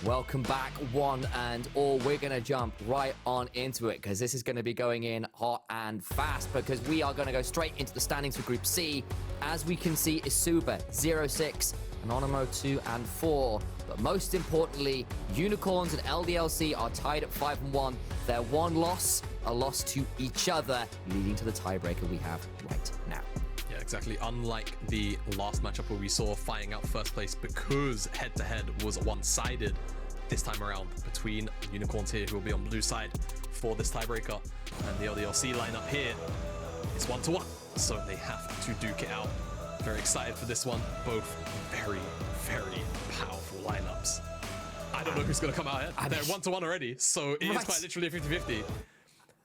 Welcome back, one and all. We're going to jump right on into it because this is going to be going in hot and fast because we are going to go straight into the standings for Group C. As we can see, Isuba 0-6, Anonymous 2 and 4. But most importantly, Unicorns and LDLC are tied at 5-1. Their one loss, a loss to each other, leading to the tiebreaker we have right now. Yeah, exactly. Unlike the last matchup where we saw fighting out first place because head-to-head was one-sided, this time around between Unicorns here, who will be on blue side for this tiebreaker, and the LDLC lineup here is 1-1, so they have to duke it out. Very excited for this one. Both very, very powerful lineups. I don't know who's going to come out ahead. They're 1-1 already, so it is quite literally a 50-50.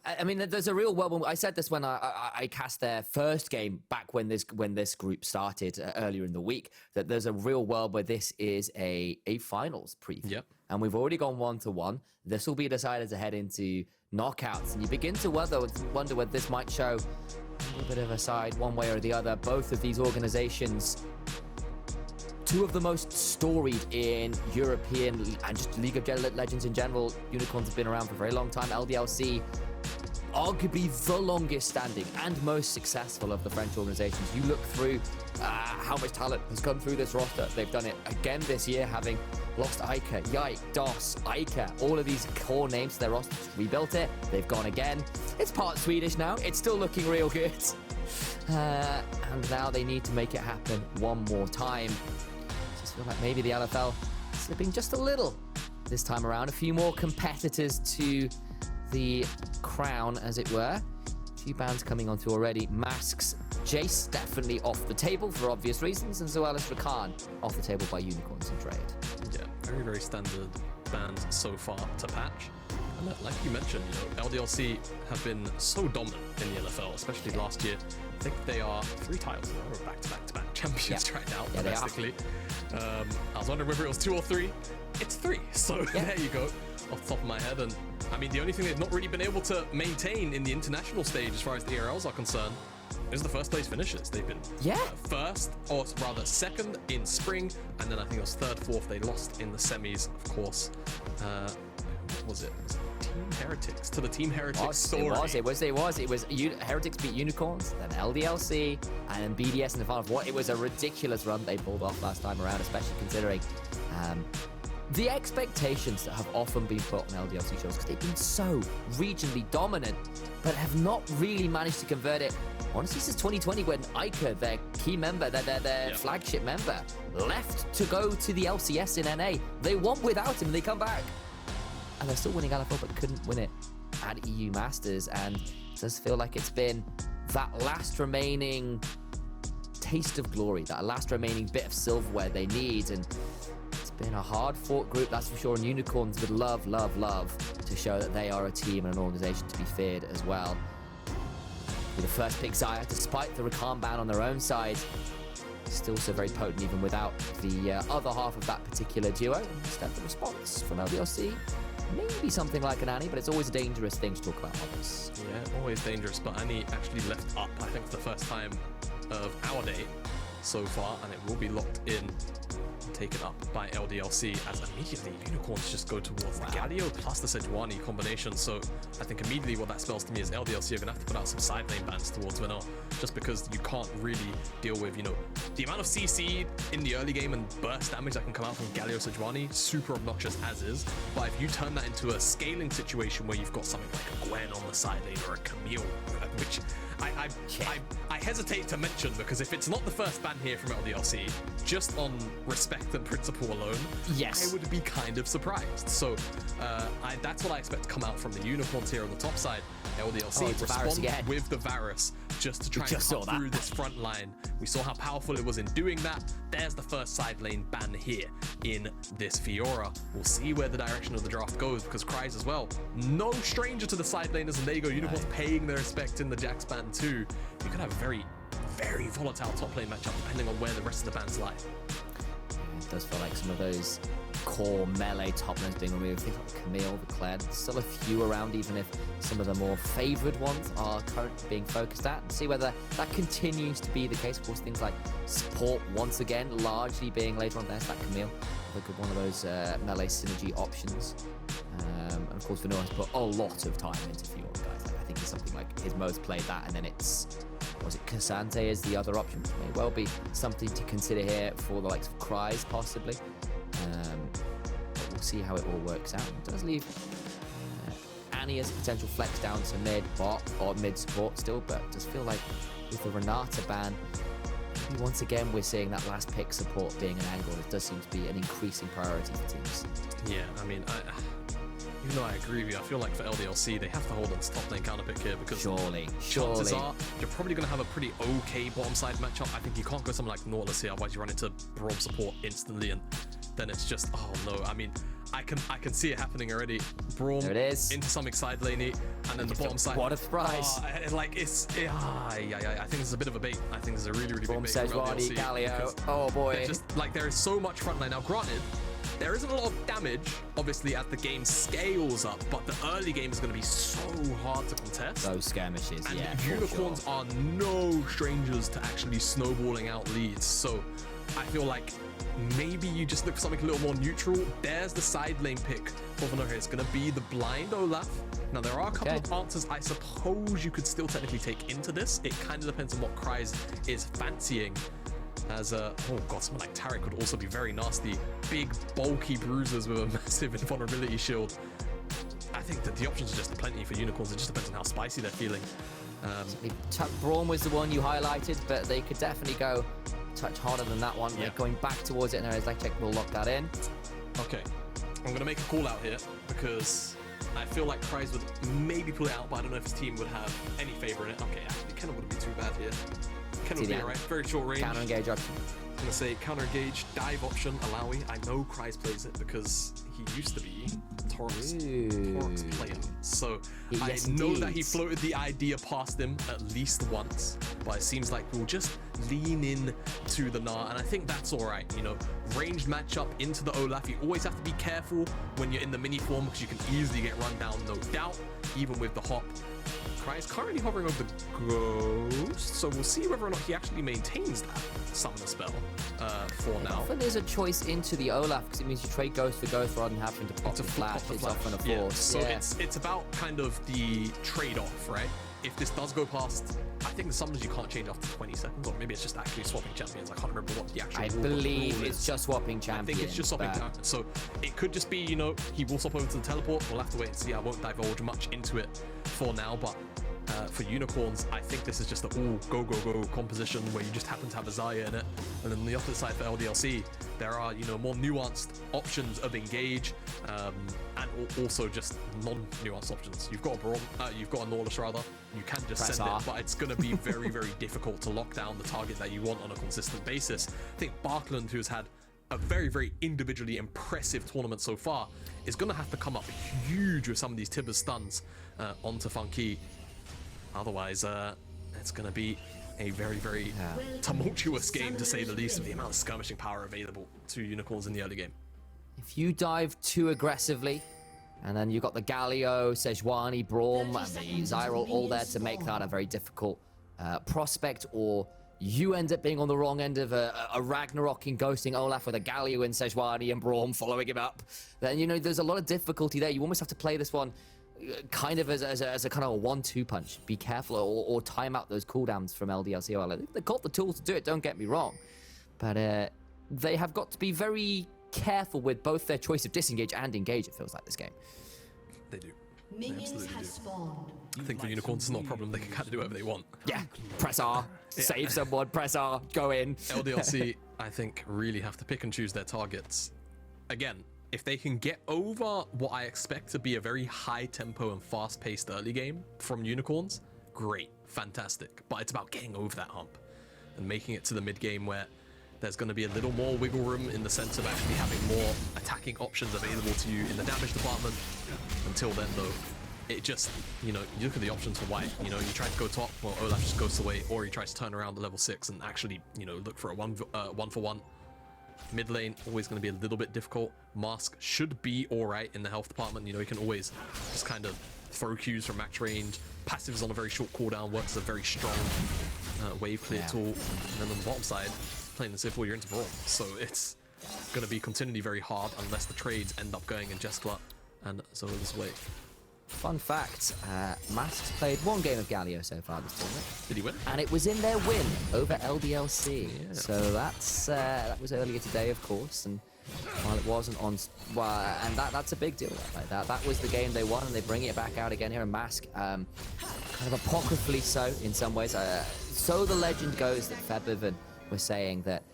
I mean, there's a real world. I said this when I cast their first game back when this group started earlier in the week, that there's a real world where this is a finals preview. Yep. And we've already gone 1-1. This will be decided to head into knockouts, and you begin to wonder whether this might show a little bit of a side one way or the other. Both of these organizations, two of the most storied in European and just League of Legends in general. Unicorns have been around for a very long time. LDLC, arguably the longest standing and most successful of the French organizations. You look through how much talent has come through this roster. They've done it again this year, having lost Ica, Yike, DOS, Ica, all of these core names to their roster. Rebuilt it. They've gone again. It's part Swedish now. It's still looking real good. And now they need to make it happen one more time. I just feel like maybe the LFL slipping just a little this time around. A few more competitors to the crown, as it were. Two bands coming on through already. Masks, Jace definitely off the table for obvious reasons, and Zoelys Rakan off the table by Unicorns and Trade. Yeah, very, very standard bands so far to patch. And like you mentioned, LDLC have been so dominant in the LFL, especially last year. I think they are 3 titles in a row, back-to-back champions right now, domestically. I was wondering whether it was 2 or 3. It's 3, so there you go, off the top of my head. And I mean, the only thing they've not really been able to maintain in the international stage as far as the ERLs are concerned is the first place finishes. They've been first, or rather second in spring, and then I think it was third, fourth. They lost in the semis, of course. What was it? Was it Team Heretics? To the Team Heretics story. It was Heretics beat Unicorns, then LDLC, and then BDS in the final. It was a ridiculous run they pulled off last time around, especially considering the expectations that have often been put on LDLC shows, because they've been so regionally dominant, but have not really managed to convert it. Honestly, since 2020, when Ica, their key member, their flagship member, left to go to the LCS in NA. They won without him, and they come back. And they're still winning LFL, but couldn't win it at EU Masters. And it does feel like it's been that last remaining taste of glory, that last remaining bit of silverware they need. And it's been a hard-fought group, that's for sure. And Unicorns would love to show that they are a team and an organization to be feared as well. With the first pick, Xayah, despite the Rakan ban on their own side, still so very potent even without the other half of that particular duo. Instead, the response from LDLC, maybe something like an Annie, but it's always a dangerous thing to talk about on this. Yeah, always dangerous, but Annie actually left up, I think, for the first time of our day so far, and it will be locked in and taken up by LDLC as immediately Unicorns just go towards the Galio plus the Sejuani combination. So I think immediately what that spells to me is LDLC are going to have to put out some side lane bans towards Venour, just because you can't really deal with, the amount of CC in the early game and burst damage that can come out from Galio Sejuani, super obnoxious as is. But if you turn that into a scaling situation where you've got something like a Gwen on the side lane or a Camille, which I hesitate to mention, because if it's not the first ban here from LDLC, just on respect and principle alone, I would be kind of surprised. So that's what I expect to come out from the Unicorns here on the top side. LDLC respond with the Varus just to try and cut through this front line. We saw how powerful it was in doing that. There's the first side lane ban here in this Fiora. We'll see where the direction of the draft goes, because Kryze as well, no stranger to the side laners, and there you go, Unicorns paying their respect in the Jax ban too. You could have a very, very volatile top lane matchup depending on where the rest of the bans lie. It does feel like some of those core melee top lanes being removed. Things like Camille, the Claire, still a few around, even if some of the more favoured ones are currently being focused at, and see whether that continues to be the case. Of course, things like support once again largely being later on there, like Camille one of those melee synergy options. And of course, Venour has put a lot of time into Fjord, guys. Like, I think it's something like his most played that, and then was it Cassante is the other option? May well be something to consider here for the likes of Kryze, possibly. But we'll see how it all works out. It does leave Annie as a potential flex down to mid bot or mid support still, but it does feel like with the Renata ban, maybe once again we're seeing that last pick support being an angle. It does seem to be an increasing priority for teams. Yeah, I mean, even though I agree with you, I feel like for LDLC, they have to hold on to top lane counter pick here because surely chances are you're probably going to have a pretty okay bottom side matchup. I think you can't go something like Nautilus here, otherwise you run into Braum support instantly, and then it's just, oh no. I mean, I can see it happening already. Braum there it is. Into something side laney, and then the bottom side. What a surprise! I think this is a bit of a bait. I think this is a really big bait. Sejuani, Galio. Oh boy! Just like there is so much front line now. Granted, there isn't a lot of damage, obviously, as the game scales up, but the early game is going to be so hard to contest. Those skirmishes, and yeah. Unicorns are no strangers to actually snowballing out leads. So I feel like maybe you just look for something a little more neutral. There's the side lane pick for Venour here. It's going to be the blind Olaf. Now, there are a couple of answers I suppose you could still technically take into this. It kind of depends on what Kryze is fancying. As oh god, someone like Tarek would also be very nasty. Big, bulky bruisers with a massive invulnerability shield. I think that the options are just plenty for Unicorns. It just depends on how spicy they're feeling. Braum was the one you highlighted, but they could definitely go touch harder than that one. Yeah. They're going back towards it, and Lekcyc will lock that in. Okay, I'm going to make a call out here because I feel like Kryze would maybe pull it out, but I don't know if his team would have any favor in it. Okay, actually, Kenna wouldn't be too bad here. Kenna would be alright, very short range. Counter engage option. I'm going to say counter engage, dive option, Alawi. I know Kryze plays it because he used to be Torx player. So yes, I know indeed. that he floated the idea past him at least once, but it seems like we'll just lean in to the Gnar, and I think that's all right. You know, ranged matchup into the Olaf. You always have to be careful when you're in the mini form because you can easily get run down, no doubt, even with the hop. Kryze currently hovering over the Ghost, so we'll see whether or not he actually maintains that summoner spell for now. Often there's a choice into the Olaf because it means you trade Ghost for Ghost rather than having to pop the flash. It's often a force. So it's about kind of the trade-off, right? If this does go past, I think the summons you can't change after 20 seconds, or maybe it's just actually swapping champions. I can't remember what the actual rule believe is. It's just swapping champions. I think it's just swapping champions. So it could just be, you know, he will swap over to the teleport. We'll have to wait and see. I won't divulge much into it for now, but for Unicorns, I think this is just the go composition where you just happen to have a Xayah in it. And then on the opposite side for LDLC, there are, you know, more nuanced options of engage, and also just non-nuanced options. You've got a Braum, you've got a Nautilus rather. You can just send it, but it's going to be very, very difficult to lock down the target that you want on a consistent basis. I think Backlund, who's had a very, very individually impressive tournament so far, is going to have to come up huge with some of these Tibber stuns onto Funky. Otherwise, it's going to be a very, very tumultuous game, to say the least, of the amount of skirmishing power available to Unicorns in the early game. If you dive too aggressively, and then you've got the Galio, Sejuani, Braum, and the Xayah all there to make that a very difficult prospect, or you end up being on the wrong end of a Ragnarok ghosting Olaf with a Galio and Sejuani and Braum following him up, then, you know, there's a lot of difficulty there. You almost have to play this one kind of as a kind of a 1-2 punch. Be careful, or time out those cooldowns from LDLC. Well, I think they've got the tools to do it, don't get me wrong, but they have got to be very careful with both their choice of disengage and engage, it feels like, this game. They do. They absolutely do. I think for Unicorns it's not a problem. They can kind of do whatever they want. Yeah, press R, save someone, press R, go in. LDLC, I think, really have to pick and choose their targets. Again, if they can get over what I expect to be a very high tempo and fast paced early game from Unicorns, great, fantastic. But it's about getting over that hump and making it to the mid game where there's going to be a little more wiggle room in the sense of actually having more attacking options available to you in the damage department. Until then, though, it just, you know, you look at the options for White. You know, you try to go top, well, Olaf just goes away, or he tries to turn around to level 6 and actually, you know, look for a one-for-one. Mid lane, always going to be a little bit difficult. Mask should be alright in the health department. You know, he can always just kind of throw Qs from max range. Passives on a very short cooldown, works as a very strong wave clear tool. And then on the bottom side, playing as if you're into Braum. So it's going to be continually very hard unless the trades end up going in Jeskla and Zoelys' way. Fun fact, Mask's played one game of Galio so far this tournament. Did he win? And it was in their win over LDLC. Yeah. So that was earlier today, of course. And while it wasn't on, and that's a big deal. Like that was the game they won, and they bring it back out again here. And Mask, kind of apocryphally so in some ways. So the legend goes that Febiven was saying that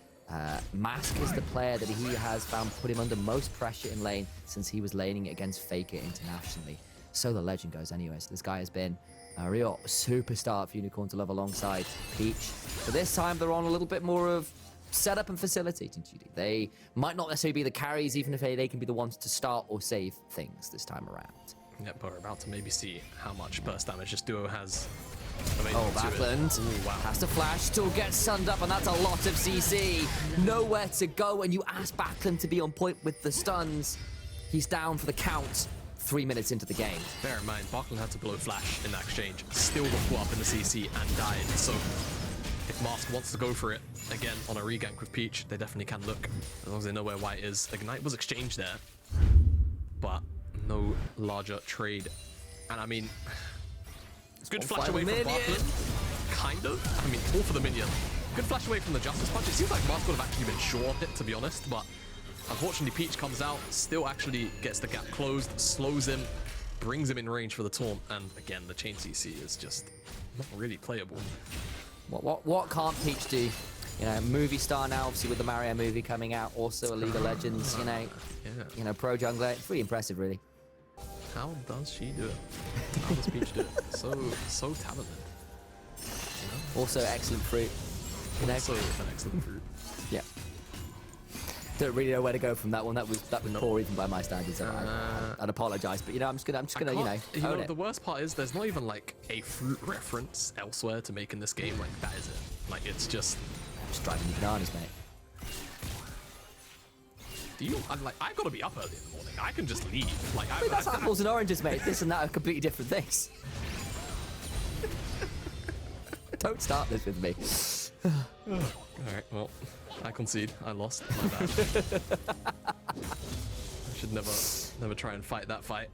Mask is the player that he has found put him under most pressure in lane since he was laning against FLICKR internationally. So the legend goes anyway. So this guy has been a real superstar for Unicorn to love alongside Peach. But this time they're on a little bit more of setup and facilitating duty. They might not necessarily be the carries, even if they can be the ones to start or save things this time around. Yep, but we're about to maybe see how much burst damage this duo has. Oh, Backlund has to flash, still gets sunned up, and that's a lot of CC. Nowhere to go, and you ask Backlund to be on point with the stuns. He's down for the count 3 minutes into the game. Bear in mind, Backlund had to blow flash in that exchange, still got put up in the CC and died. So if Mask wants to go for it again on a regank with Peach, they definitely can look, as long as they know where White is. Ignite was exchanged there, but no larger trade. And I mean, it's good flash away from Backlund, kind of. I mean, all for the minion. Good flash away from the Justice Punch. It seems like Mask would have actually been sure of it, to be honest, but unfortunately Peach comes out, still actually gets the gap closed, slows him, brings him in range for the taunt, and again, the chain CC is just not really playable. What can't Peach do? You know, movie star now, obviously with the Mario movie coming out, also a League of Legends, you know, pro jungler. It's pretty impressive, really. How does she do it? How does Peach do it? So talented. You know? Also excellent fruit. You know? Also an excellent fruit. Yeah. Don't really know where to go from that one. That was poor even by my standards. I'd apologise, but you know, I'm just gonna you know, the worst part is there's not even like a fruit reference elsewhere to make in this game. Like that is it. Like it's just driving me bananas, mate. Do you? I'm like, I've got to be up early in the morning. I can just leave. Like I mean, that's apples and oranges, mate. This and that are completely different things. Don't start this with me. All right, well, I concede. I lost. My bad. I should never try and fight that fight.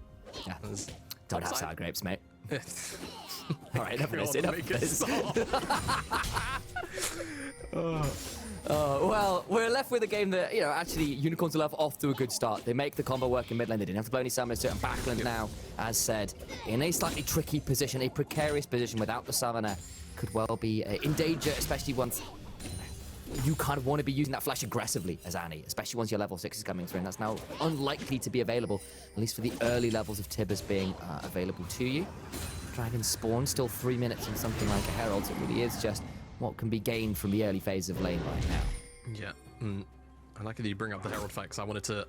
Yeah. Don't have sour grapes, mate. All right, enough of this. Well, we're left with a game that, you know, actually Unicorns Love off to a good start. They make the combo work in mid lane. They didn't have to blow any summoners to it. And Backlund now, as said, in a slightly tricky position, a precarious position without the summoner, could well be in danger, especially once you kind of want to be using that flash aggressively as Annie, especially once your level 6 is coming through, and that's now unlikely to be available, at least for the early levels of Tibbers being available to you. Dragon spawn, still 3 minutes and something like a Herald, so it really is just what can be gained from the early phase of lane right now. Yeah, I like that you bring up the Herald fight, because I wanted to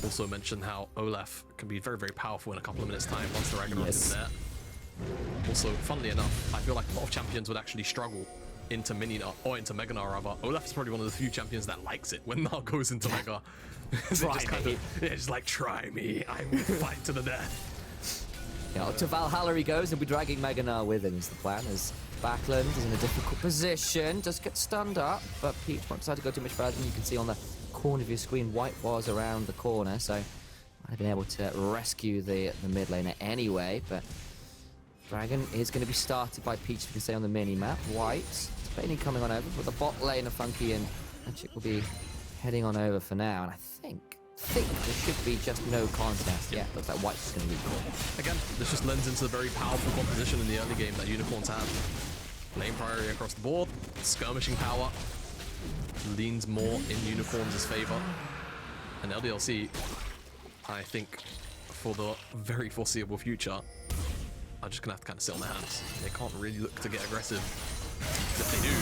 also mention how Olaf can be very, very powerful in a couple of minutes' time once the Ragnarok is there. Also, funnily enough, I feel like a lot of champions would actually struggle into Mini Gnar, or into Mega Gnar rather. Olaf is probably one of the few champions that likes it when Gnar goes into Mega. Just like, try me, I will fight to the death. You know, to Valhalla he goes, and we're dragging Mega Gnar with him is the plan, as Backlund is in a difficult position, just gets stunned up, but Peach won't decide to go too much further, and you can see on the corner of your screen, White was around the corner, so might have been able to rescue the mid laner anyway, but Dragon is going to be started by Peach, if you can say on the mini-map. White, debating coming on over, but the bot lane of Funky and Chick will be heading on over for now, and I think there should be just no contest. Yeah, looks like White's going to be caught. Again, this just lends into the very powerful composition in the early game that Unicorns have. Lane priority across the board, skirmishing power leans more in Unicorns' favor, and LDLC, I think, for the very foreseeable future, are just gonna have to kind of sit on their hands. They can't really look to get aggressive. If they do,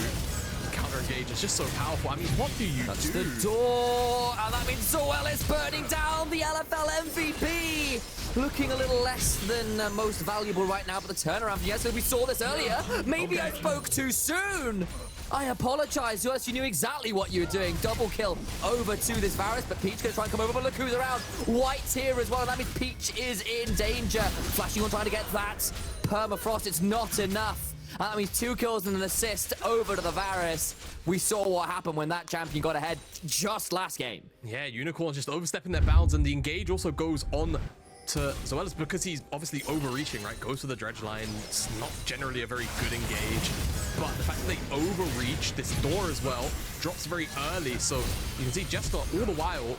counter engage is just so powerful. I mean, what do you That's do? the door, and that means Zoelys burning down the LFL MVP. Looking a little less than most valuable right now, but the turnaround for Jeskla, we saw this earlier. Maybe I spoke too soon. I apologize, Zoelys, you knew exactly what you were doing. Double kill over to this Varus, but Peach gonna try and come over, but look who's around. White's here as well, and that means Peach is in danger. Flashing on trying to get that permafrost, it's not enough. That means 2 kills and an assist over to the Varus. We saw what happened when that champion got ahead just last game. Yeah, Unicorns just overstepping their bounds, and the engage also goes on to Zoelys because he's obviously overreaching, right? Goes to the dredge line. It's not generally a very good engage, but the fact that they overreach this door as well drops very early. So you can see Jeskla all the while.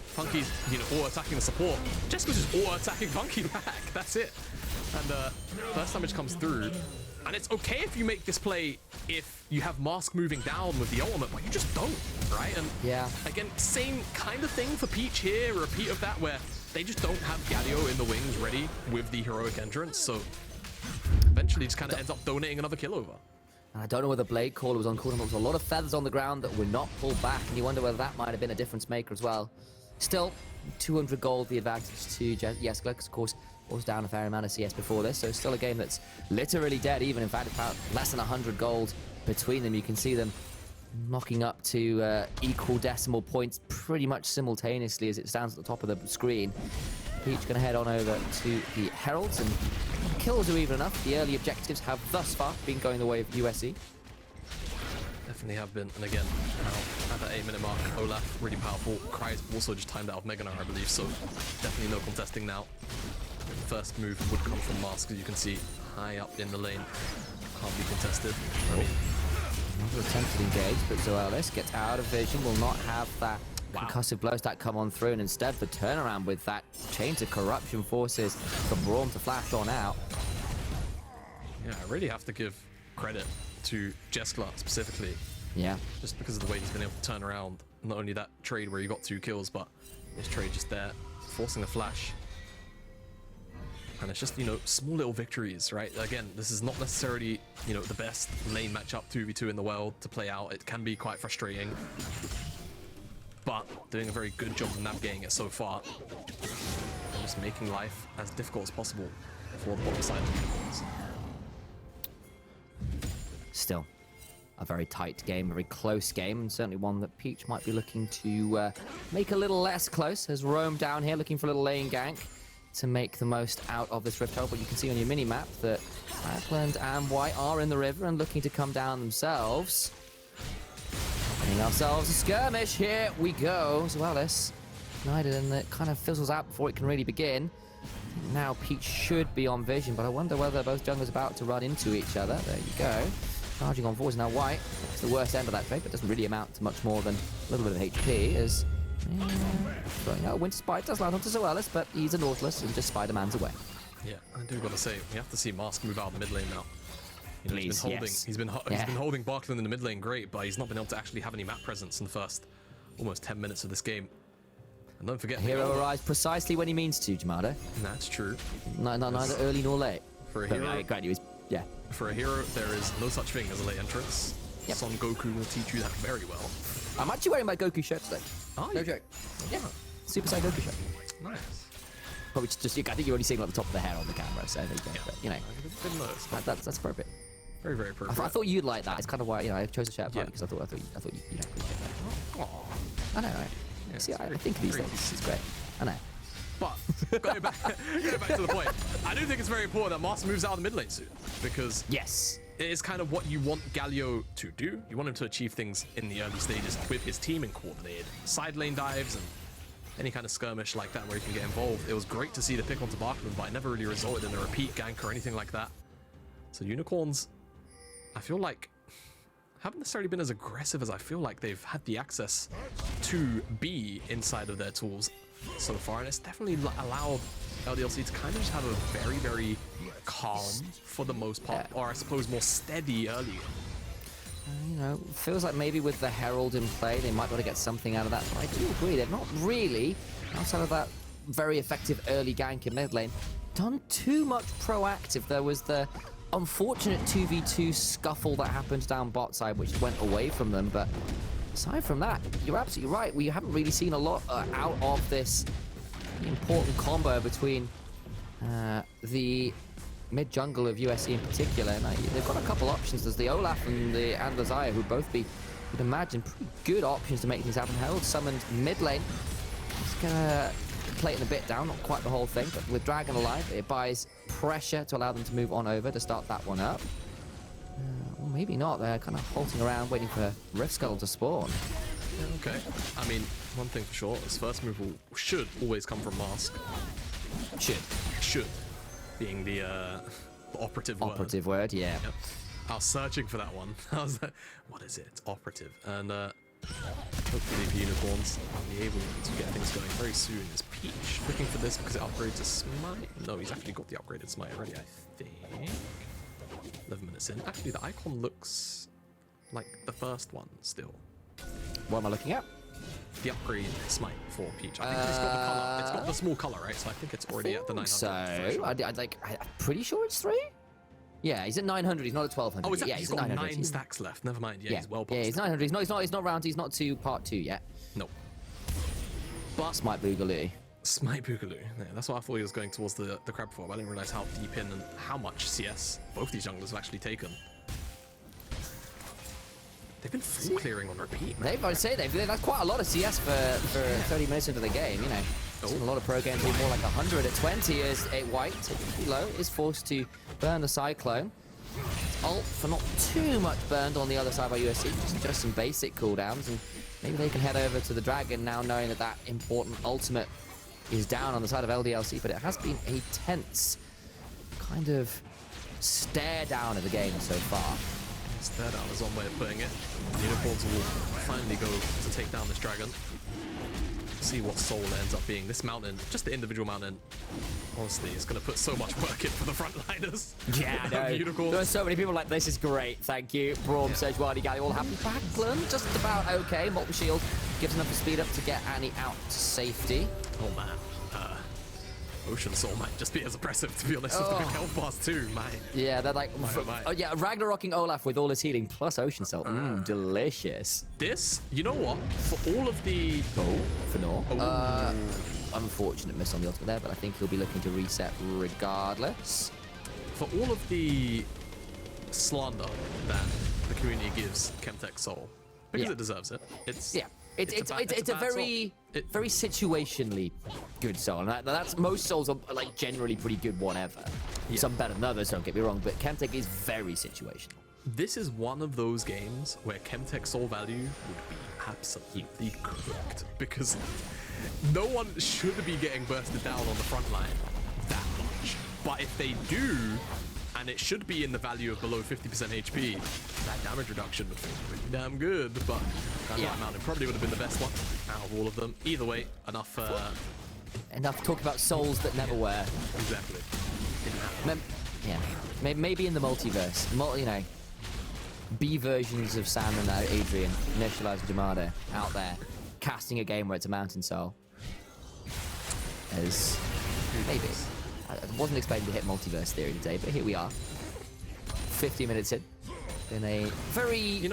Funky's, auto-attacking the support. Jeskala's just auto-attacking Funky back. That's it. And first damage comes through. And it's okay if you make this play if you have Mask moving down with the ultimate, but you just don't, right? And yeah, again, same kind of thing for Peach here, a repeat of that, where they just don't have Galio in the wings ready with the heroic entrance, so eventually just kind of ends up donating another kill over. And I don't know whether Blade Caller was on cooldown, but there was a lot of feathers on the ground that were not pulled back, and you wonder whether that might have been a difference maker as well. Still, 200 gold the advantage to Jeskla, because of course, was down a fair amount of CS before this, so still a game that's literally dead even. In fact, about less than 100 gold between them. You can see them knocking up to equal decimal points pretty much simultaneously as it stands at the top of the screen. Peach going to head on over to the Heralds, and kills are even enough. The early objectives have thus far been going the way of USC. Definitely have been, and again, now at that 8-minute mark, Olaf, really powerful. Kryze also just timed out of Gnar, I believe, so definitely no contesting now. The first move would come from Mask, as you can see, high up in the lane. Can't be contested. Another attempted engage, but Zoelys gets out of vision, will not have that concussive blows that come on through, and instead the turnaround with that Chains of Corruption forces for Braum to flash on out. Yeah, I really have to give credit to Jeskla specifically. Yeah. Just because of the way he's been able to turn around. Not only that trade where he got 2 kills, but this trade just there, forcing the flash. And it's just, small little victories, right? Again, this is not necessarily, the best lane matchup 2v2 in the world to play out. It can be quite frustrating, but doing a very good job of navigating it so far. And just making life as difficult as possible for the bottom side of the Unicorns. Still, a very tight game, very close game, and certainly one that Peach might be looking to make a little less close, as Roam down here looking for a little lane gank to make the most out of this rift hole. But you can see on your mini-map that Backlund and White are in the river and looking to come down themselves. Getting ourselves a skirmish, here we go. Zoelys ignited, and it kind of fizzles out before it can really begin. Now Peach should be on vision, but I wonder whether both junglers are about to run into each other. There you go. Charging on forwards now. White it's the worst end of that trade, but doesn't really amount to much more than a little bit of HP. As throwing out Winter Spite does land onto Zoelys, but he's a Nautilus and just Spider-Man's away. Yeah, I do gotta say, we have to see Mask move out of the mid lane now. Please, he's been holding Backlund in the mid lane great, but he's not been able to actually have any map presence in the first almost 10 minutes of this game. And don't forget, hero arrives precisely when he means to, Jamado. That's true. Neither early nor late. For a hero, yeah. For a hero, there is no such thing as a late entrance. Yep. Son Goku will teach you that very well. I'm actually wearing my Goku shirt today. Oh, no joke. Yeah. Super Saiyan Goku shirt. Nice. Probably just, I think you're only seeing like the top of the hair on the camera, so there you go. Yeah. But, didn't notice. That's appropriate. Very, very appropriate. I thought you'd like that. It's kind of why I chose a shirt because I thought you appreciate that. Aww. I know, right? Yeah, see, I think these things. It's great. I know. But going back to the point, I do think it's very important that Master moves out of the mid lane soon, because yes, it is kind of what you want Galio to do. You want him to achieve things in the early stages with his team in coordinated side lane dives and any kind of skirmish like that where he can get involved. It was great to see the pick onto Backlund, but it never really resulted in a repeat gank or anything like that. So Unicorns, I feel like, haven't necessarily been as aggressive as I feel like they've had the access to be inside of their tools so far, and it's definitely allowed LDLC to kind of just have a very, very calm, for the most part, or I suppose more steady early. Feels like maybe with the Herald in play, they might be able to get something out of that, but I do agree, they've not really, outside of that very effective early gank in mid lane, done too much proactive. There was the unfortunate 2v2 scuffle that happened down bot side, which went away from them, but aside from that, you're absolutely right. We haven't really seen a lot out of this important combo between the mid jungle of USC in particular. And they've got a couple options. There's the Olaf and the Xayah, who both be, you'd imagine, pretty good options to make things happen. Herald summoned mid lane. It's gonna play it a bit down, not quite the whole thing, but with Dragon alive, it buys pressure to allow them to move on over to start that one up. maybe not. They're kind of halting around, waiting for Rift Skull to spawn. Yeah, okay. I mean, one thing for sure, his first move should always come from Mask. Should. Being the operative word. Operative word, yeah. Yep. I was searching for that one. I was like, what is it? It's operative. And hopefully the Unicorns will be able to get things going very soon. Is Peach looking for this because it upgrades to Smite? No, he's actually got the upgraded Smite already, I think. 11 minutes in. Actually, the icon looks like the first one still. What am I looking at? The upgrade Smite for Peach. I think it's got the color. It's got the small color, right? So I think it's already at the 900. So I'm pretty sure it's 3. Yeah, he's at 900. He's not at 1200. Oh, is that, yeah, he's got 900. 9 stacks left. Never mind. Yeah, he's well past. Yeah, he's 900. He's not round. He's not to part 2 yet. No. But Smite Boogaloo. Smite Boogaloo. Yeah, that's what I thought he was going towards the crab for. But I didn't realize how deep in and how much CS both these junglers have actually taken. They've been full clearing on repeat, man. I'd say that's quite a lot of CS for 30 minutes into the game, you know. Seen a lot of pro games being more like 100 at 20 as a white, taking low, is forced to burn the Cyclone. Ult for not too much burned on the other side by USC, just some basic cooldowns, and maybe they can head over to the Dragon now knowing that that important ultimate is down on the side of LDLC, but it has been a tense kind of stare down of the game so far. Stare down is one way of putting it. The Unicorns will finally go to take down this Dragon. See what Soul ends up being. This mountain, just the individual mountain, honestly, is going to put so much work in for the frontliners. Yeah, I know. Unicorns. There are so many people like, this is great, thank you. Braum, Sejuani, Galio, all happy. Backlund, just about okay. Molten Shield gives enough of speed up to get Annie out to safety. Oh man. Ocean Soul might just be as oppressive, to be honest, with the big health bars too, man. Yeah, they're like, oh yeah, Ragnarocking Olaf with all his healing plus Ocean Soul. Delicious. This, you know what? For all of the... Venour. Unfortunate miss on the ultimate there, but I think he'll be looking to reset regardless. For all of the slander that the community gives Chemtech Soul, because it deserves it, it's a very situationally good soul, and that's most souls are like generally pretty good whatever. Some better than others, don't get me wrong, but Chemtech is very situational. This is one of those games where Chemtech soul value would be absolutely cooked, because no one should be getting bursted down on the front line that much, but if they do, and it should be in the value of below 50% HP, that damage reduction would be pretty damn good, but that mountain probably would have been the best one out of all of them. Either way, enough talk about souls that never were. Exactly. Maybe in the multiverse, you know, B versions of Sam and Adrian, Initialize and Jamada out there, casting a game where it's a mountain soul. As maybe. I wasn't expecting to hit multiverse theory today, but here we are. 50 minutes in. Been a very,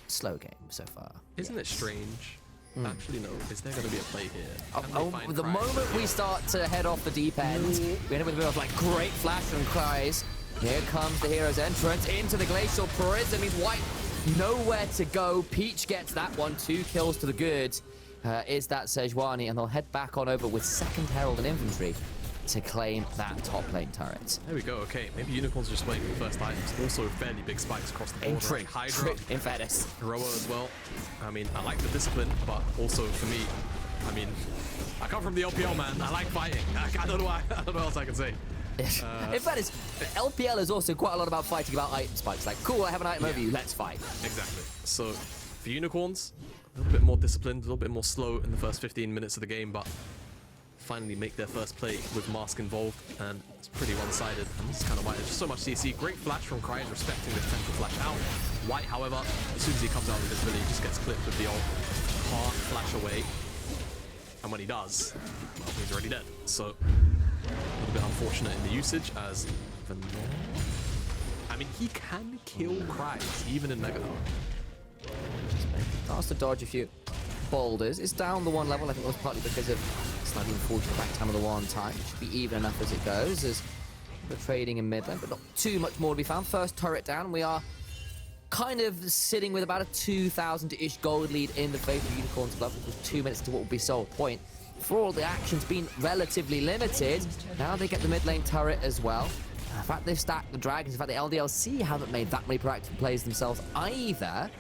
slow game so far. Isn't it strange? Actually, no. Is there going to be a play here? The moment we start to head off the deep end, we end up with a bit of like great flash from Kryze. Here comes the hero's entrance into the Glacial Prism. He's white, nowhere to go. Peach gets that one. 2 kills to the good. Is that Sejuani, and they'll head back on over with second Herald and infantry to claim that top lane turret. There we go. Okay, maybe Unicorns are just waiting for the first items. Also, fairly big spikes across the board. Right? Hydra, in fairness, Roa as well. I mean, I like the discipline, but also for me, I mean, I come from the LPL, man. I like fighting. I don't know why. I don't know what else I can say. In fairness, LPL is also quite a lot about fighting about item spikes. Like, cool, I have an item over you. Let's fight. Exactly. So for Unicorns, a little bit more disciplined, a little bit more slow in the first 15 minutes of the game, but finally make their first play with Mask involved, and it's pretty one-sided, and this is kind of why there's just so much CC. Great flash from Kryze, respecting the potential flash out. White, however, as soon as he comes out of this village, he just gets clipped with the ult. Can't flash away, and when he does, well, he's already dead. So, a little bit unfortunate in the usage, as Venour, I mean, he can kill Kryze, even in Mega. Has to dodge a few boulders. It's down the 1 level. I think it was partly because of slightly unfortunate back time of the 1 time. It should be even enough as it goes, as we're trading in mid lane, but not too much more to be found. First turret down. We are kind of sitting with about a 2,000-ish gold lead in the favor of Unicorns Glove, with 2 minutes to what will be sole point. For all the actions being relatively limited, now they get the mid lane turret as well. In fact, they've stacked the dragons. In fact, the LDLC haven't made that many proactive plays themselves either.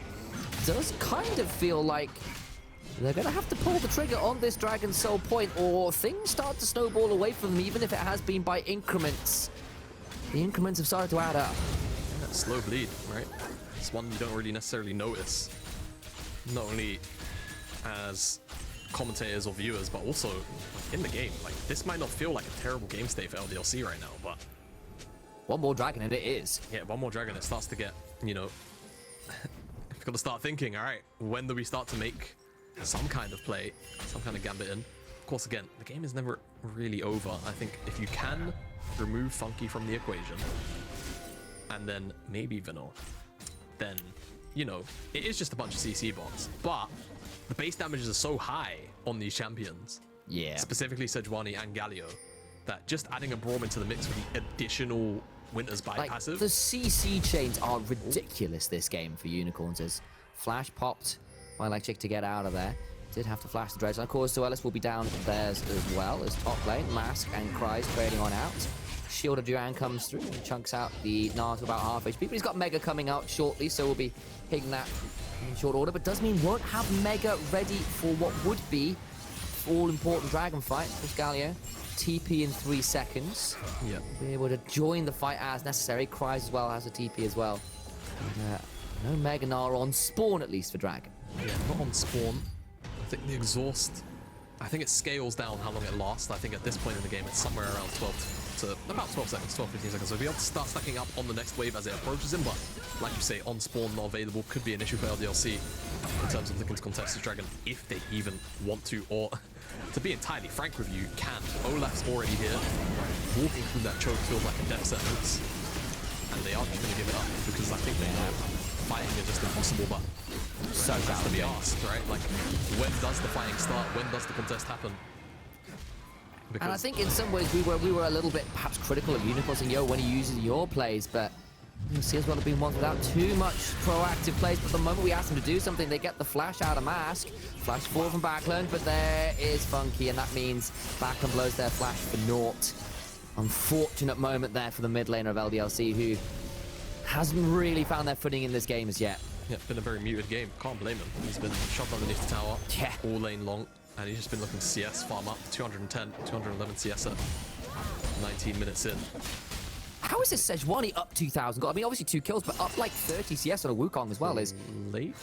Does kind of feel like they're going to have to pull the trigger on this Dragon Soul point, or things start to snowball away from them, even if it has been by increments. The increments have started to add up. That slow bleed, right? It's one you don't really necessarily notice. Not only as commentators or viewers, but also like, in the game. Like, this might not feel like a terrible game state for LDLC right now, but... One more dragon and it is. Yeah, one more dragon, it starts to get, you know... We've got to start thinking, all right, when do we start to make some kind of play, some kind of gambit in? Of course, again, the game is never really over. I think if you can remove Funky from the equation, and then maybe Venour, then, you know, it is just a bunch of CC bots. But the base damages are so high on these champions, Yeah. specifically Sejuani and Galio, that just adding a Braum into the mix with the additional Winter's Bite Like, passive. the CC chains are ridiculous this game for Unicorns. As Flash popped by Lekcyc to get out of there. Did have to flash the dredge. And of course, Zoelys will be down theirs as well as top lane. Mask and Kryze trading on out. Shield of Duran comes through and chunks out the Gnar to about half HP. But he's got Mega coming out shortly, so we'll be hitting that in short order. But does mean won't have Mega ready for what would be all-important dragon fight. With Galio, TP in 3 seconds. Yeah. Be able to join the fight as necessary. Kryze as well has a TP as well. And, no Mega Gnar on spawn, at least for dragon. Yeah, not on spawn. I think the exhaust, I think it scales down how long it lasts. I think at this point in the game, it's somewhere around 12 to about 12 seconds, 12, 15 seconds. So we'll be able to start stacking up on the next wave as it approaches him. But like you say, on spawn, not available, could be an issue for LDLC in terms of looking to contest the dragon if they even want to. Or to be entirely frank with you, can. Olaf's already here. Walking through that choke feels like a death sentence. And they are just going to give it up because I think they know fighting is just impossible, but So it has to be challenging. asked, right? Like, when does the fighting start? When does the contest happen? Because And I think in some ways we were a little bit perhaps critical of Unicorns and Yo when he uses your plays, but you see as well have been ones without too much proactive plays. But the moment we ask them to do something, they get the flash out of Mask. Flash forward from Backlund, but there is Funky, and that means Backlund blows their flash for naught. Unfortunate moment there for the mid laner of LDLC, who hasn't really found their footing in this game as yet. yeah, it's been a very muted game. Can't blame him. He's been shoved underneath the tower Yeah. all lane long, and he's just been looking to CS farm up. 210, 211 CS at 19 minutes in. How is this Sejuani up 2,000? I mean, obviously 2 kills, but up like 30 CS on a Wukong as well is Late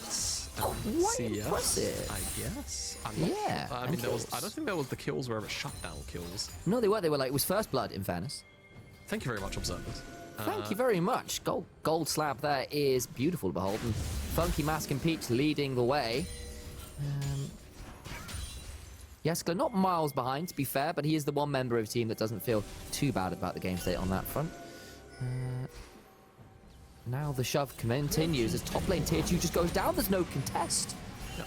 quite CS, impressive. I guess. I'm not Yeah, sure. I and mean, kills. I don't think there was the kills were ever shutdown kills. No, they were like, it was first blood, in fairness. Thank you very much, observers. Thank you very much. Gold slab there is beautiful to behold. And Funky, Mask and Peach leading the way. Jeskla not miles behind, to be fair, but he is the one member of the team that doesn't feel too bad about the game state on that front. Now the shove continues as top lane tier 2 just goes down. There's no contest.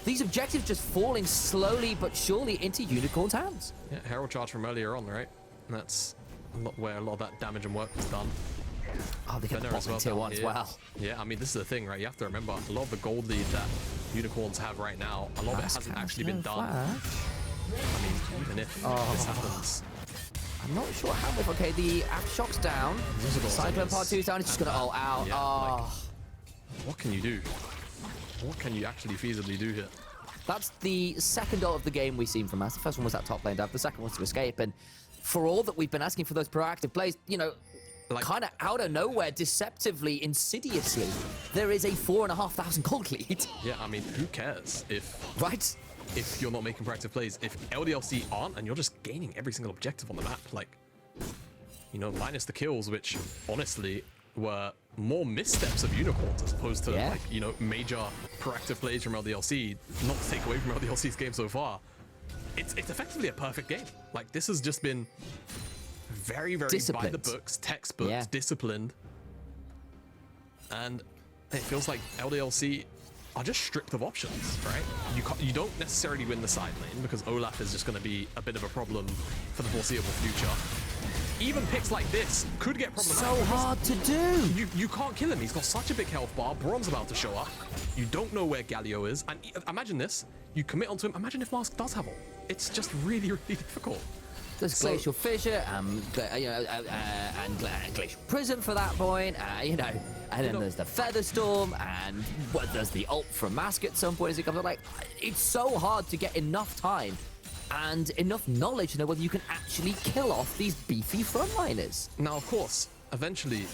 These objectives just falling slowly but surely into Unicorn's hands. Yeah, Herald charge from earlier on, right? And that's where a lot of that damage and work was done. Oh, they get the Venour as bottom tier down 1 as here. well. Yeah, I mean, this is the thing, right? You have to remember, a lot of the gold lead that Unicorns have right now, a lot of it hasn't actually been done. I mean, even if this happens. I'm not sure how much. Okay, the aftershocks down. Cyclone part 2's down. It's just gonna ult out. Yeah, Oh. What can you do? What can you actually feasibly do here? That's the second ult of the game we've seen from us. The first one was that top lane dive. The second was to escape. And for all that we've been asking for those proactive plays, you know, Like- kind of out of nowhere, deceptively, insidiously, there is a 4,500 gold lead. Yeah, I mean, who cares Right? if you're not making proactive plays? If LDLC aren't, and you're just gaining every single objective on the map, like, you know, minus the kills, which honestly were more missteps of Unicorns as opposed to Yeah. like, you know, major proactive plays from LDLC, not to take away from LDLC's game so far. It's effectively a perfect game. Like, this has just been very, very by Disciplined. the books, textbooks, Yeah. disciplined. And it feels like LDLC are just stripped of options, right? You don't necessarily win the side lane because Olaf is just going to be a bit of a problem for the foreseeable future. Even picks like this could get problematic. So hard to do. You can't kill him. He's got such a big health bar. Braum's about to show up. You don't know where Galio is. And imagine this. You commit onto him. Imagine if Mask does have ult. It's just really, really difficult. There's Glacial Fissure, and Glacial Prism for that point, and then there's the Featherstorm, and there's the ult from Mask at some point as it comes out. Like, it's so hard to get enough time and enough knowledge to know whether you can actually kill off these beefy frontliners. Now, of course, eventually,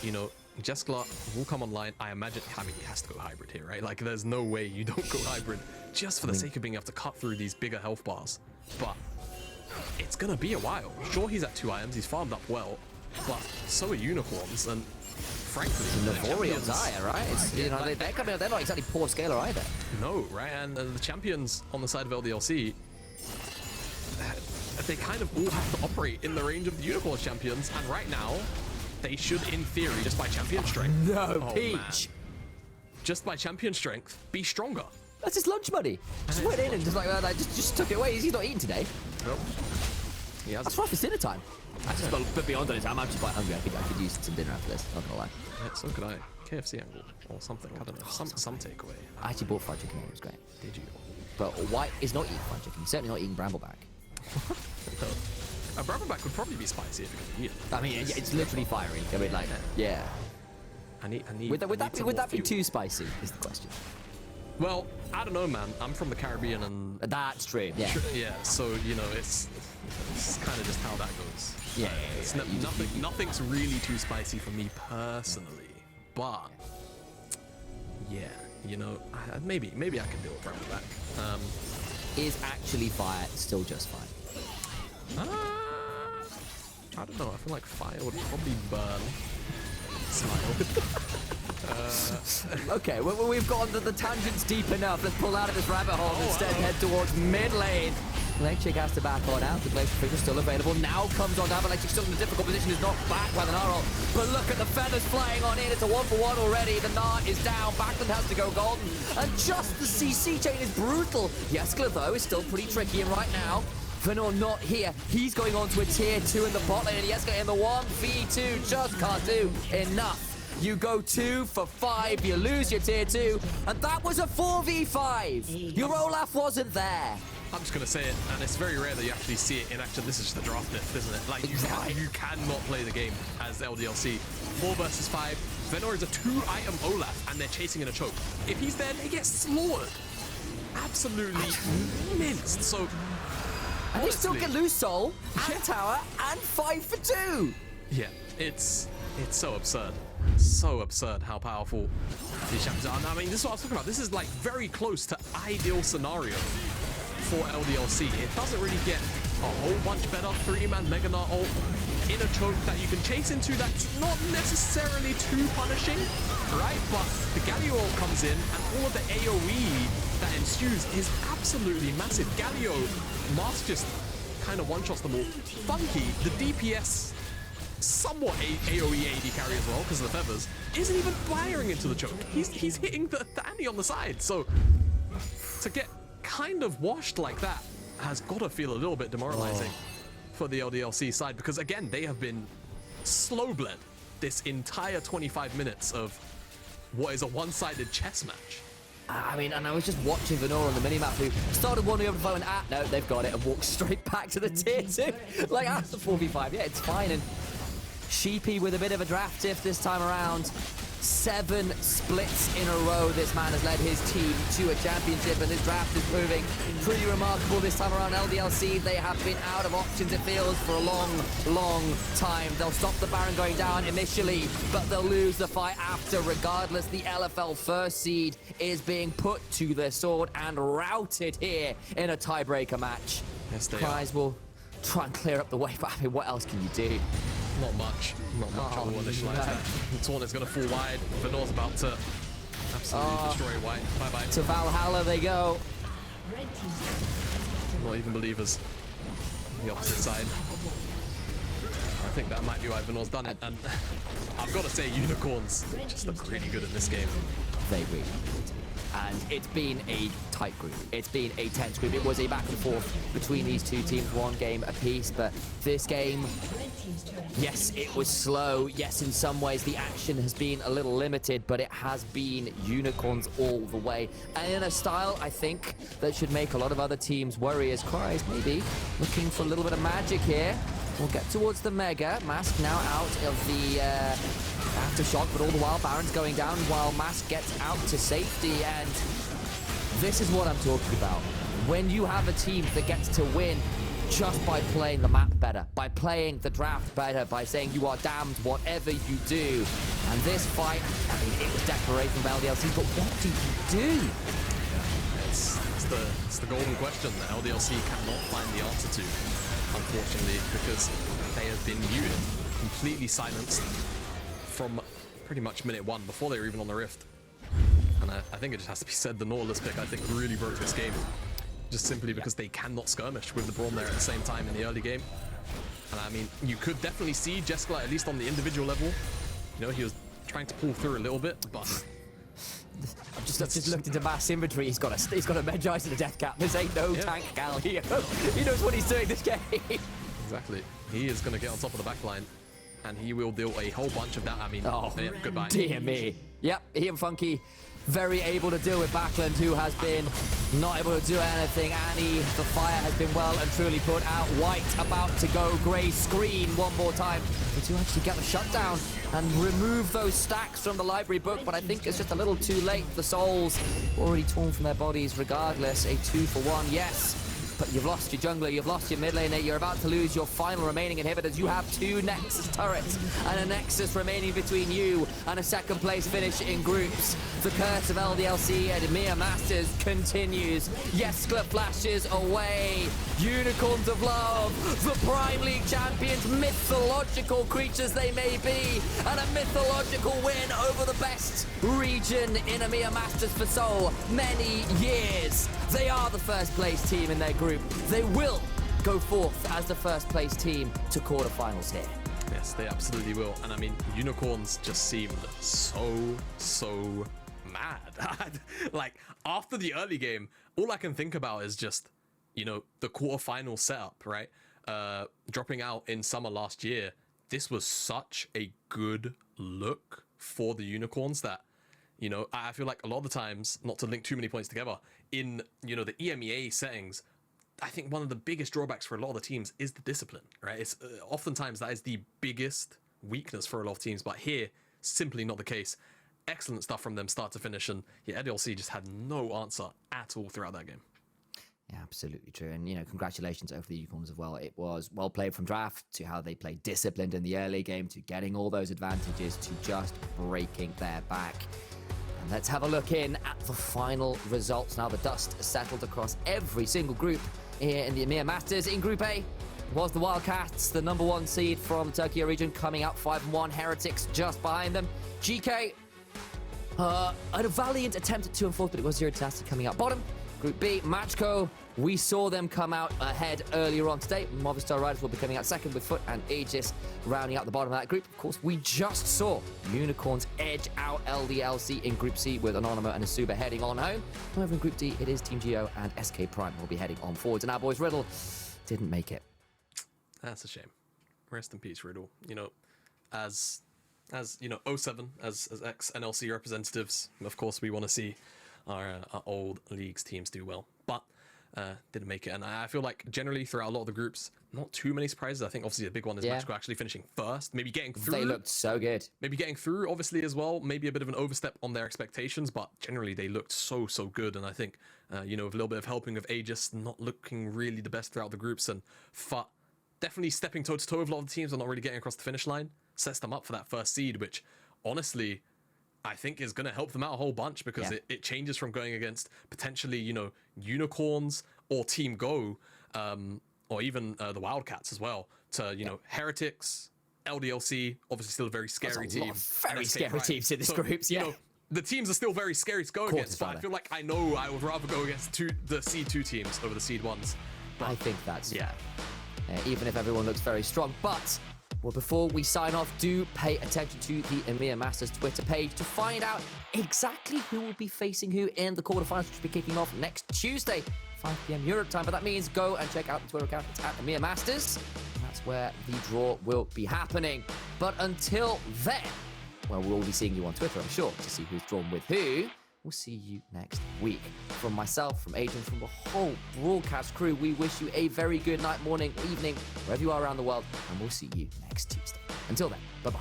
Jeskla will come online. I imagine, he has to go hybrid here, right? Like, there's no way you don't go hybrid just for the sake of being able to cut through these bigger health bars. But it's gonna be a while. Sure, he's at 2 items, he's farmed up well, but so are Unicorns, and frankly, the Xayah, right? It's, they're coming out, they're not exactly poor scaler either. No, right? And the champions on the side of LDLC, they kind of all have to operate in the range of the Unicorn champions, and right now, they should, in theory, just by champion strength. No, Peach! Man. Just by champion strength, be stronger. That's his lunch money. Just went in and just took it away. He's not eating today. Nope. That's right for dinner time. But beyond that, I'm actually quite hungry. I could use some dinner after this, not gonna lie. Yeah, so could I. KFC angle or something. I don't know. Some takeaway. I actually bought fried chicken. It was great. Did you? But White is not eating fried chicken. He's certainly not eating Brambleback. A Brambleback would probably be spicy if it could eat it. I mean, it's literally fiery. I mean, like, yeah. I need. Would that be too spicy? Is the question. Well, I don't know, man. I'm from the Caribbean, and that's true. Yeah. Yeah. So it's kind of just how that goes. Yeah. It's nothing's really too spicy for me personally, but yeah, maybe I can deal with Brambleback. Is actually fire still just fine? I don't know. I feel like fire would probably burn. Smile. Okay, well, we've gone the tangents deep enough. Let's pull out of this rabbit hole and instead head towards mid lane. Lekcyc has to back on out. The Glacial Fissure still available. Now comes on down, but Lekcyc still in a difficult position. Is not back by the Gnar ult. But look at the feathers flying on in. It's a 1-for-1 already. The Gnar is down. Backlund has to go golden. And just the CC chain is brutal. Jeskla, though, is still pretty tricky. And right now, Venour not here. He's going on to a tier 2 in the bot lane. And Jeskla in the 1v2 just can't do enough. You go 2 for 5, you lose your tier 2, and that was a 4v5. Your Olaf wasn't there. I'm just gonna say it, and it's very rare that you actually see it in action. This is just a draft diff, isn't it? Like, you cannot play the game as LDLC. 4 versus 5. Venour is a 2-item Olaf, and they're chasing in a choke. If he's there, they get slaughtered. Absolutely minced. So, and they still get loose soul, and tower, and 5 for 2. Yeah, it's so absurd. So absurd how powerful these champions are. And I mean, this is what I was talking about. This is like very close to ideal scenario for LDLC. It doesn't really get a whole bunch better. 3-man Mega Gnar ult in a choke that you can chase into that's not necessarily too punishing, right? But the Galio ult comes in, and all of the AoE that ensues is absolutely massive. Galio, Mask just kind of one-shots them all. Funky, the DPS somewhat AoE AD carry as well because of the feathers, isn't even firing into the choke. He's hitting the Annie on the side. So to get kind of washed like that has got to feel a little bit demoralizing for the LDLC side, because again, they have been slow bled this entire 25 minutes of what is a one-sided chess match. I mean, and I was just watching Venour on the minimap who started 1-0 over the phone, and no, they've got it, and walked straight back to the tier 2. Like, after 4v5, yeah, it's fine. And Sheepy with a bit of a draft diff this time around. 7 splits in a row. This man has led his team to a championship, and this draft is proving pretty remarkable this time around. LDLC, they have been out of options, it feels, for a long time. They'll stop the Baron going down initially, but they'll lose the fight after. Regardless, the LFL first seed is being put to the sword and routed here in a tiebreaker match. Yes, they Kryze will try and clear up the way, but I mean, what else can you do? Not much. I will initialize that. Taunt is going to fall wide. Venour's about to absolutely destroy White. Bye-bye. To Valhalla they go. Not even believers. The opposite side. I think that might be why Venour's done it. And I've got to say, Unicorns just look really good in this game. They really did. And it's been a tight group. It's been a tense group. It was a back and forth between these two teams, 1 game apiece. But this game, yes, it was slow. Yes, in some ways the action has been a little limited, but it has been Unicorns all the way. And in a style, I think, that should make a lot of other teams worry, as Kryze maybe looking for a little bit of magic here. We'll get towards the Mega. Mask now out of the aftershock, but all the while Baron's going down while Mask gets out to safety. And this is what I'm talking about. When you have a team that gets to win just by playing the map better, by playing the draft better, by saying you are damned whatever you do. And this fight, I mean, it was declaration from LDLC, but what do you do? It's the golden question that LDLC cannot find the answer to, unfortunately, because they have been muted, completely silenced from pretty much minute one before they were even on the Rift. And I think it just has to be said, the Nautilus pick, I think, really broke this game. Just simply because they cannot skirmish with the Braum there at the same time in the early game. And I mean, you could definitely see Jeskla, at least on the individual level. You know, he was trying to pull through a little bit, but... I've just looked into mass inventory. He's got a Medjai and a death cap. This ain't no tank Galio. He knows what he's doing this game. Exactly. He is going to get on top of the backline, and he will deal a whole bunch of that. I mean, yeah, goodbye. Dear me. Yep, he and Funky very able to deal with Backlund, who has been not able to do anything. Annie, the fire has been well and truly put out. White about to go grey screen one more time to actually get the shutdown and remove those stacks from the library book, but I think it's just a little too late. The souls already torn from their bodies regardless. A 2-for-1, yes. But you've lost your jungler, you've lost your mid laner, you're about to lose your final remaining inhibitors. You have 2 Nexus turrets and a Nexus remaining between you and a second place finish in groups. The curse of LDLC and EMEA Masters continues. Jeskla flashes away. Unicorns of Love, the Prime League champions, mythological creatures they may be, and a mythological win over the best region in EMEA Masters for so many years. They are the first place team in their group. They will go forth as the first place team to quarterfinals here. Yes, they absolutely will. And I mean, Unicorns just seemed so mad. Like, after the early game, all I can think about is just, you know, the quarterfinal setup, right? Dropping out in summer last year. This was such a good look for the Unicorns that, you know, I feel like a lot of the times, not to link too many points together, in, you know, the EMEA settings, I think one of the biggest drawbacks for a lot of the teams is the discipline, right? It's oftentimes that is the biggest weakness for a lot of teams, but here, simply not the case. Excellent stuff from them start to finish, and yeah, LDLC just had no answer at all throughout that game. Yeah, absolutely true. And, you know, congratulations over the Unicorns as well. It was well played from draft to how they played disciplined in the early game to getting all those advantages to just breaking their back. And let's have a look in at the final results. Now the dust settled across every single group here in the EMEA Masters. In Group A was the Wildcats, the #1 seed from the Turkey region, coming out 5-1. Heretics just behind them. GK had a valiant attempt at 2 and 4, but it was Zero-Tastic coming out bottom. Group B, Matchco, we saw them come out ahead earlier on today. Movistar Riders will be coming out second with Foot and Aegis rounding out the bottom of that group. Of course, we just saw Unicorns edge out LDLC in Group C with Anonymous and Asuba heading on home. However, in Group D, it is Team Geo and SK Prime will be heading on forwards. And our boys Riddle didn't make it. That's a shame. Rest in peace, Riddle. You know, as you know, 07 as ex-NLC representatives, of course, we want to see our old leagues teams do well, but didn't make it. And I feel like generally throughout a lot of the groups, not too many surprises. I think obviously the big one is Matchco actually finishing first, maybe getting through. They looked so good. Maybe getting through, obviously, as well. Maybe a bit of an overstep on their expectations, but generally they looked so good. And I think, you know, with a little bit of helping of Aegis not looking really the best throughout the groups, and FUT definitely stepping toe-to-toe with a lot of the teams, but not really getting across the finish line, sets them up for that first seed, which honestly I think is going to help them out a whole bunch, because it changes from going against potentially, you know, Unicorns or Team Go, or even the Wildcats as well, to, you know, Heretics, LDLC, obviously still a very scary team. Very scary teams in this group, you know, the teams are still very scary to go against, but I feel like I would rather go against the Seed 2 teams over the Seed 1s. But I think that's even if everyone looks very strong. But well, before we sign off, do pay attention to the EMEA Masters Twitter page to find out exactly who will be facing who in the quarterfinals, which will be kicking off next Tuesday, 5 p.m. Europe time. But that means go and check out the Twitter account. It's at EMEA Masters. And that's where the draw will be happening. But until then, well, we'll be seeing you on Twitter, I'm sure, to see who's drawn with who. we'll see you next week. From myself, from Adrian, from the whole broadcast crew, we wish you a very good night, morning, evening, wherever you are around the world, and we'll see you next Tuesday. Until then, bye-bye.